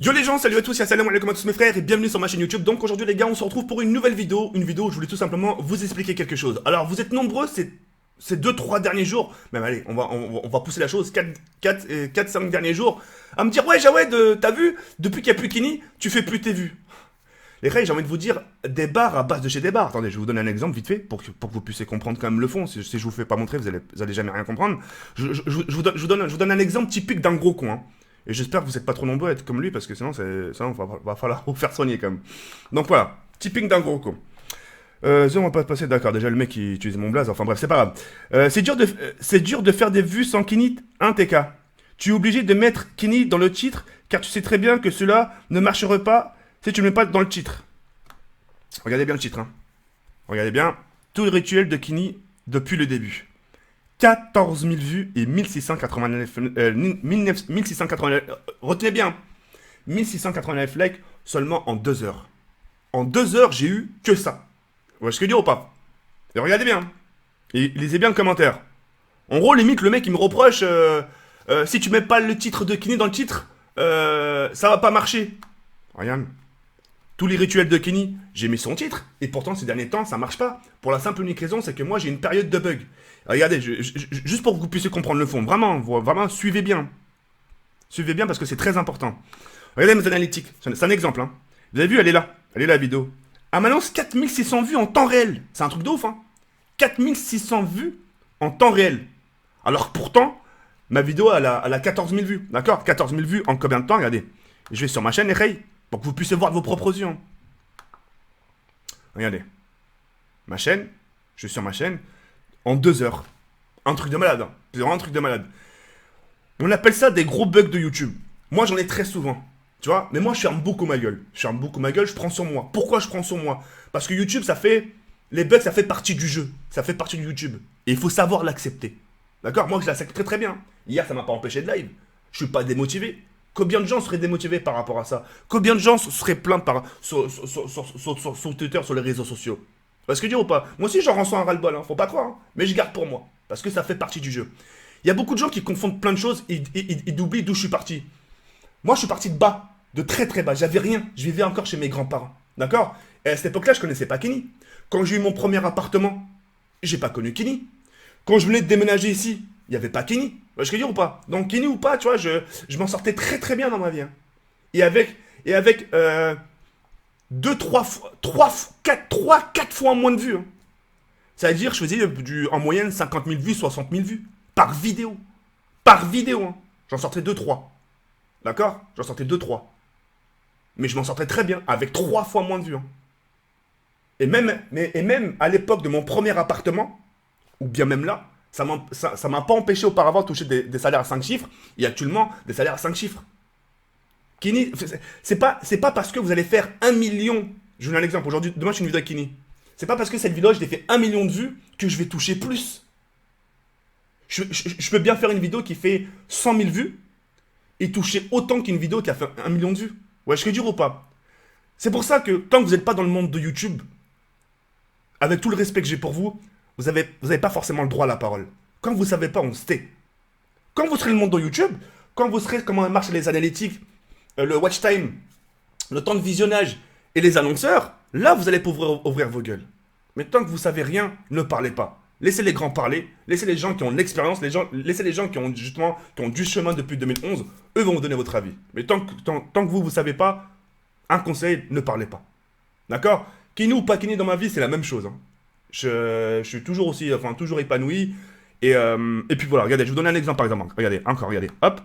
Yo les gens, salut à tous, salam alaikum à tous mes frères et bienvenue sur ma chaîne YouTube. Donc aujourd'hui les gars, on se retrouve pour une nouvelle vidéo. Une vidéo où je voulais tout simplement vous expliquer quelque chose. Alors vous êtes nombreux ces 2-3 derniers jours, même allez, on va pousser la chose, 4-5 derniers jours, à me dire ouais Jawed, t'as vu, depuis qu'il n'y a plus Kini, tu fais plus tes vues. Les frères, j'ai envie de vous dire des bars à base de chez des bars. Attendez, je vais vous donner un exemple vite fait pour que vous puissiez comprendre quand même le fond. Si je vous fais pas montrer, vous allez jamais rien comprendre. Je vous donne un exemple typique d'un gros con. Hein. Et j'espère que vous n'êtes pas trop nombreux à être comme lui parce que sinon, va falloir vous faire soigner quand même. Donc voilà, typique d'un gros con. On va pas passer, d'accord. Déjà, le mec il utilise mon blaze. Enfin bref, c'est pas grave. C'est dur de faire des vues sans Kini, hein, TK. Tu es obligé de mettre Kini dans le titre car tu sais très bien que cela ne marcherait pas si tu ne mets pas dans le titre. Regardez bien le titre. Hein. Regardez bien. Tout le rituel de Kini depuis le début. 14 000 vues et 1689... 1689... retenez bien. 1689 likes seulement en 2 heures. En 2 heures, j'ai eu que ça. Vous voyez ce que je veux dire ou pas? Et regardez bien. Et lisez bien le commentaire. En gros, limite, le mec, il me reproche... si tu mets pas le titre de Kini dans le titre, ça va pas marcher. Regarde. Tous les rituels de Kini, j'ai mis son titre, et pourtant ces derniers temps, ça marche pas. Pour la simple et unique raison, c'est que moi j'ai une période de bug. Regardez, juste pour que vous puissiez comprendre le fond, vraiment, suivez bien. Suivez bien parce que c'est très important. Regardez mes analytiques, c'est un exemple. Hein. Vous avez vu, elle est là la vidéo. Elle m'annonce 4600 vues en temps réel. C'est un truc de ouf, hein. 4600 vues en temps réel. Alors pourtant, ma vidéo, elle a 14 000 vues, d'accord? 14 000 vues en combien de temps? Regardez. Je vais sur ma chaîne, les reilles. Pour que vous puissiez voir de vos propres yeux. Regardez. Ma chaîne. Je suis sur ma chaîne. En 2 heures. Un truc de malade. Hein. C'est vraiment un truc de malade. On appelle ça des gros bugs de YouTube. Moi, j'en ai très souvent. Tu vois? Mais moi, je ferme beaucoup ma gueule. Je prends sur moi. Pourquoi je prends sur moi? Parce que YouTube, ça fait... Les bugs, ça fait partie du jeu. Ça fait partie du YouTube. Et il faut savoir l'accepter. D'accord? Moi, je l'accepte très très bien. Hier, ça m'a pas empêché de live. Je suis pas démotivé. Combien de gens seraient démotivés par rapport à ça? Combien de gens seraient plaints sur Twitter, sur les réseaux sociaux? Parce que dire ou pas? Moi aussi j'en ressens un ras-le-bol, hein, faut pas croire. Hein. Mais je garde pour moi. Parce que ça fait partie du jeu. Il y a beaucoup de gens qui confondent plein de choses et oublient d'où je suis parti. Moi je suis parti de bas, de très très bas. J'avais rien. Je vivais encore chez mes grands-parents. D'accord? Et à cette époque-là, je connaissais pas Kini. Quand j'ai eu mon premier appartement, j'ai pas connu Kini. Quand je venais de déménager ici, il n'y avait pas Kini. Je peux dire ou pas? Donc Kini ou pas, tu vois, je m'en sortais très très bien dans ma vie. Hein. Et avec 2, 3 fois, 4 fois moins de vues. Hein. Ça veut dire que je faisais en moyenne 50 000 vues, 60 000 vues. Par vidéo. Par vidéo. Hein. J'en sortais 2-3. D'accord? J'en sortais 2-3. Mais je m'en sortais très bien, avec 3 fois moins de vues. Hein. Et même à l'époque de mon premier appartement, ou bien même là, ça m'a pas empêché auparavant de toucher des salaires à 5 chiffres, et actuellement des salaires à 5 chiffres. Kini, c'est pas parce que vous allez faire 1 million, je vous donne un exemple, aujourd'hui, demain je fais une vidéo avec Kini. C'est pas parce que cette vidéo, je l'ai fait 1 million de vues que je vais toucher plus. Je peux bien faire une vidéo qui fait 100 000 vues et toucher autant qu'une vidéo qui a fait 1 million de vues. Ouais, je peux dire ou pas? C'est pour ça que tant que vous n'êtes pas dans le monde de YouTube, avec tout le respect que j'ai pour vous, vous avez pas forcément le droit à la parole. Quand vous savez pas, on se tait. Quand vous serez le monde de YouTube, quand vous serez comment marchent les analytiques, le watch time, le temps de visionnage et les annonceurs, là vous allez pouvoir ouvrir vos gueules. Mais tant que vous savez rien, ne parlez pas. Laissez les grands parler, laissez les gens qui ont de l'expérience, laissez les gens qui ont justement qui ont du chemin depuis 2011, eux vont vous donner votre avis. Mais tant que vous savez pas, un conseil, ne parlez pas. D'accord? Kini ou pas Kini dans ma vie, c'est la même chose. Hein. Je suis toujours aussi, enfin toujours épanoui. Et puis voilà, regardez, je vous donne un exemple par exemple. Regardez, encore, regardez, hop.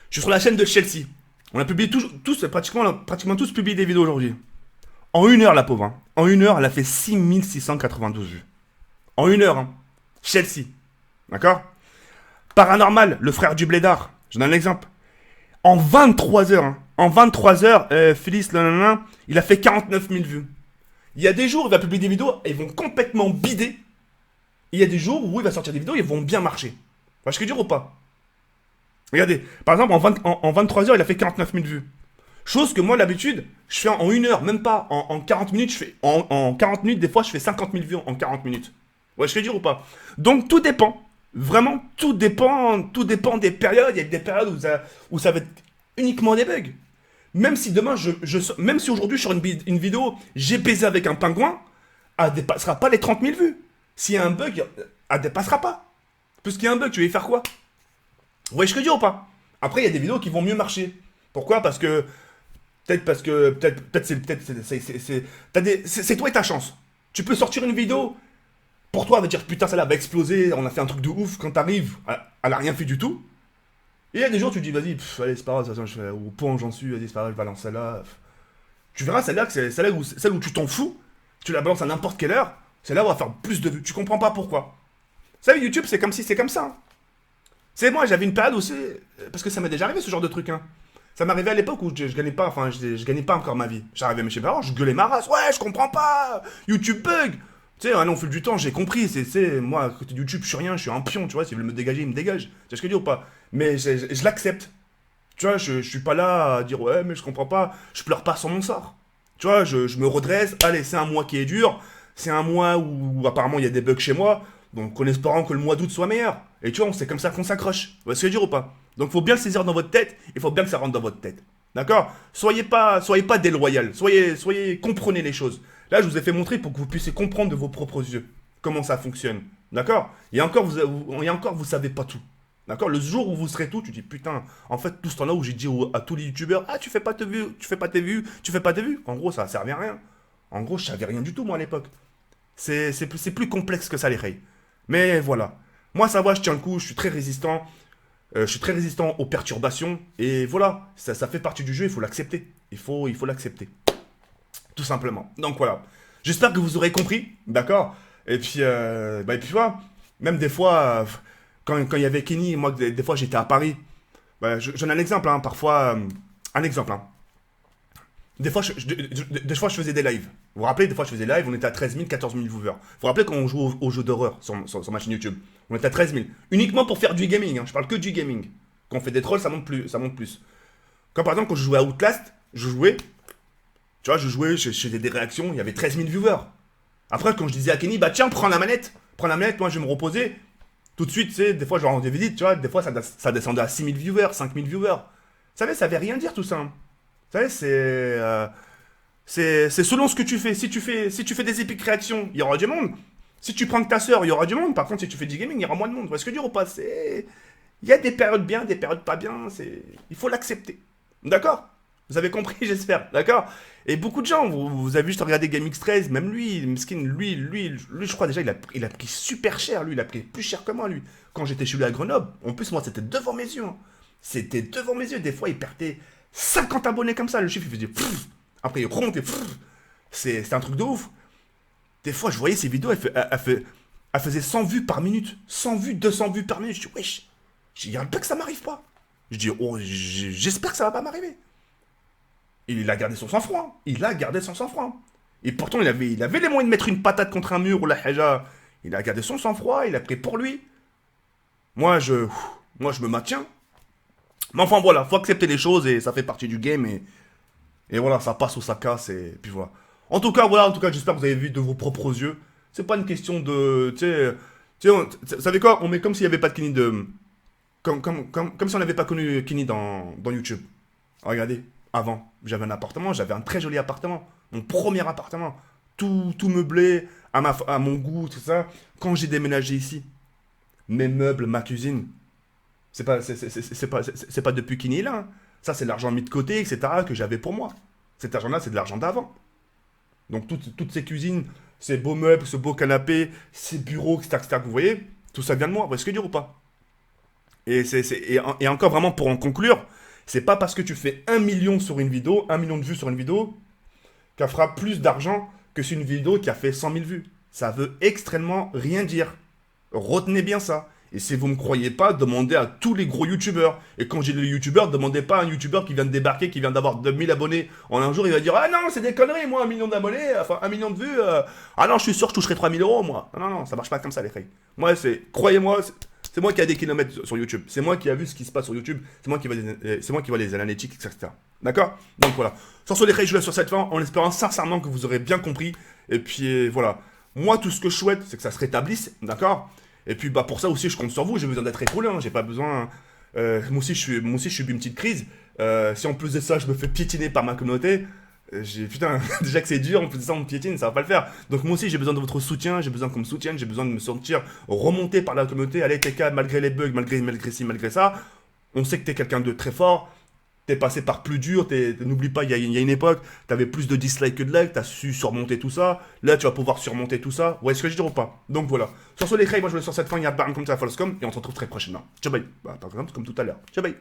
Je suis sur la chaîne de Chelsea. On a publié pratiquement tous publié des vidéos aujourd'hui. En 1 heure, la pauvre. Hein. En 1 heure, elle a fait 6692 vues. En 1 heure, hein. Chelsea. D'accord? Paranormal, le frère du Blédard. Je donne un exemple. En 23 heures, hein. En 23 heures, Félix, il a fait 49 000 vues. Il y a des jours où il va publier des vidéos et ils vont complètement bider. Il y a des jours où il va sortir des vidéos et ils vont bien marcher. Vous voyez ce que je veux dire ou pas? Regardez, par exemple, en 23 heures, il a fait 49 000 vues. Chose que moi, d'habitude, je fais en 1 heure, même pas. En 40 minutes, en 40 minutes, des fois, je fais 50 000 vues en 40 minutes. Vous voyez ce que je veux dire ou pas? Donc, tout dépend. Vraiment, tout dépend des périodes. Il y a des périodes où ça va être Uniquement des bugs. Même si demain, même si aujourd'hui je sors une vidéo, j'ai baisé avec un pingouin, elle dépassera pas les 30 000 vues. S'il y a un bug, elle dépassera pas. Parce qu'il y a un bug, tu vas y faire quoi? Vous voyez ce que je dis ou pas? Après, il y a des vidéos qui vont mieux marcher. Pourquoi? Parce que peut-être c'est toi et ta chance. Tu peux sortir une vidéo, pour toi, elle va dire putain, celle-là va exploser, on a fait un truc de ouf. Quand t'arrives, elle a rien fait du tout. Et il y a des jours, tu te dis vas-y, allez, c'est pas grave, de toute façon, je fais au point où j'en suis, vas-y, c'est pas grave, je balance celle-là. Tu verras celle-là, que c'est celle où tu t'en fous, tu la balances à n'importe quelle heure, celle-là va faire plus de vues. Tu comprends pas pourquoi. Vous savez, YouTube, c'est comme si c'est comme ça. Hein. C'est moi, j'avais une période aussi, parce que ça m'est déjà arrivé ce genre de truc. Hein. Ça m'arrivait à l'époque où je gagnais pas, enfin, je gagnais pas encore ma vie. J'arrivais chez mes parents, je gueulais ma race, ouais, je comprends pas, YouTube bug. Tu sais, au fil du temps, j'ai compris, moi, à côté de YouTube, je suis rien, je suis un pion, tu vois, s'ils veulent me dégager, ils me dégagent. Tu sais ce que je dis ou pas? Mais je l'accepte. Tu vois, je suis pas là à dire, ouais, mais je comprends pas, je pleure pas sur mon sort. Tu vois, je me redresse, allez, c'est un mois qui est dur, c'est un mois où apparemment il y a des bugs chez moi, donc en espérant que le mois d'août soit meilleur. Et tu vois, c'est comme ça qu'on s'accroche. Vous voyez ce que je veux dire ou pas? Donc il faut bien le saisir dans votre tête, il faut bien que ça rentre dans votre tête. D'accord? Soyez pas déloyal, comprenez les choses. Là, je vous ai fait montrer pour que vous puissiez comprendre de vos propres yeux comment ça fonctionne. D'accord? Et encore, vous savez pas tout. D'accord? Le jour où vous serez tout, tu dis putain, en fait, tout ce temps-là où j'ai dit à tous les youtubeurs, ah, tu fais pas tes vues, tu fais pas tes vues, tu fais pas tes vues. En gros, ça servait à rien. En gros, je savais rien du tout, moi, à l'époque. C'est plus complexe que ça, les rails. Mais voilà. Moi, ça va, je tiens le coup, je suis très résistant. Je suis très résistant aux perturbations. Et voilà, ça fait partie du jeu, il faut l'accepter. Il faut l'accepter. Tout simplement. Donc voilà. J'espère que vous aurez compris, d'accord. Et puis voilà. Même des fois, quand il y avait Kenny, moi, des fois, j'étais à Paris. Bah, j'en ai un exemple, hein, parfois. Un exemple, hein. Des fois, je faisais des lives. Vous vous rappelez, des fois, je faisais des lives, on était à 13 000, 14 000 viewers. Vous vous rappelez quand on joue aux jeux d'horreur sur ma chaîne YouTube? On était à 13 000. Uniquement pour faire du gaming, hein. Je parle que du gaming. Quand on fait des trolls, ça monte plus. Ça monte plus. Quand par exemple, quand je jouais à Outlast, je jouais, je faisais des réactions, il y avait 13 000 viewers. Après, quand je disais à Kenny, bah tiens, prends la manette, moi je vais me reposer. Tout de suite, tu sais, des fois, je leur rendais visite, tu vois, des fois, ça descendait à 6 000 viewers, 5 000 viewers. Vous savez, ça veut rien dire tout ça. Hein. Vous savez, c'est selon ce que tu fais. Si tu fais des épiques réactions, il y aura du monde. Si tu prends que ta sœur, il y aura du monde. Par contre, si tu fais du gaming, il y aura moins de monde. Vous voyez ce que je veux dire ou pas? Il y a des périodes bien, des périodes pas bien. Il faut l'accepter. D'accord? Vous avez compris, j'espère. D'accord? Et beaucoup de gens, vous avez juste regardé GameX13, même lui, Miskin, lui, je crois déjà, il a pris super cher, lui, il a pris plus cher que moi, lui. Quand j'étais chez lui à Grenoble, en plus, moi, c'était devant mes yeux. Hein. C'était devant mes yeux. Des fois, il perdait 50 abonnés comme ça. Le chiffre, il faisait pfff. Après, il remontait pfff. C'est un truc de ouf. Des fois, je voyais ses vidéos, elle faisait 100 vues par minute. 100 vues, 200 vues par minute. Je dis, wesh, il y a un peu que ça m'arrive pas. Je dis, oh, j'espère que ça va pas m'arriver. Il a gardé son sang-froid. Il a gardé son sang-froid. Et pourtant, il avait les moyens de mettre une patate contre un mur ou la haja. Il a gardé son sang-froid, il a pris pour lui. Moi, je me maintiens. Mais enfin, voilà, faut accepter les choses et ça fait partie du game. Et voilà, ça passe ou ça casse. Et puis voilà. En tout cas, j'espère que vous avez vu de vos propres yeux. C'est pas une question de. Vous savez quoi? On met comme s'il n'y avait pas de Kenny de. Comme si on n'avait pas connu Kenny dans YouTube. Regardez, avant, j'avais un appartement, j'avais un très joli appartement. Mon premier appartement. Tout meublé, à mon goût, tout ça. Quand j'ai déménagé ici, mes meubles, ma cuisine, c'est pas depuis Kenny est là. Hein. Ça, c'est de l'argent mis de côté, etc., que j'avais pour moi. Cet argent-là, c'est de l'argent d'avant. Donc, toutes ces cuisines, ces beaux meubles, ce beau canapé, ces bureaux, etc., que vous voyez, tout ça vient de moi. Vous voyez ce que je veux dire ou pas? Et encore vraiment pour en conclure, c'est pas parce que tu fais 1 million sur une vidéo, 1 million de vues sur une vidéo, qu'elle fera plus d'argent que sur une vidéo qui a fait 100 000 vues. Ça veut extrêmement rien dire. Retenez bien ça. Et si vous ne me croyez pas, demandez à tous les gros youtubeurs. Et quand j'ai les youtubeurs, demandez pas à un youtubeur qui vient de débarquer, qui vient d'avoir 2000 abonnés en un jour, il va dire, ah non, c'est des conneries, moi, 1 million d'abonnés, enfin 1 million de vues, ah non, je suis sûr, je toucherai 3000 euros, moi. Non, non, ça marche pas comme ça, les frères. Moi, croyez-moi, c'est moi qui ai des kilomètres sur YouTube. C'est moi qui ai vu ce qui se passe sur YouTube. C'est moi qui vois les analytiques, etc. D'accord? Donc voilà. Sur ce, les frères, je vous laisse sur cette fin, en espérant sincèrement que vous aurez bien compris. Et puis voilà. Moi, tout ce que je souhaite, c'est que ça se rétablisse, d'accord? Et puis pour ça aussi, je compte sur vous. J'ai besoin d'être épaulé. Hein. J'ai pas besoin. Moi aussi, je suis une petite crise. Si en plus de ça, je me fais piétiner par ma communauté, putain, déjà que c'est dur, en plus de ça, on me piétine, ça va pas le faire. Donc moi aussi, j'ai besoin de votre soutien, j'ai besoin qu'on me soutienne, j'ai besoin de me sentir remonté par la communauté. Allez, TK, malgré les bugs, malgré ci, malgré ça, on sait que t'es quelqu'un de très fort. T'es passé par plus dur, n'oublie pas, il y a une époque, t'avais plus de dislikes que de likes, t'as su surmonter tout ça. Là, tu vas pouvoir surmonter tout ça. Ouais, est-ce que je dis ou pas? Donc voilà. Sur ce, les crayes, moi je vous laisse sur cette fin, il y a Baron comme ça à Falscom, et on se retrouve très prochainement. Ciao bye. Bah, par exemple, comme tout à l'heure. Ciao bye.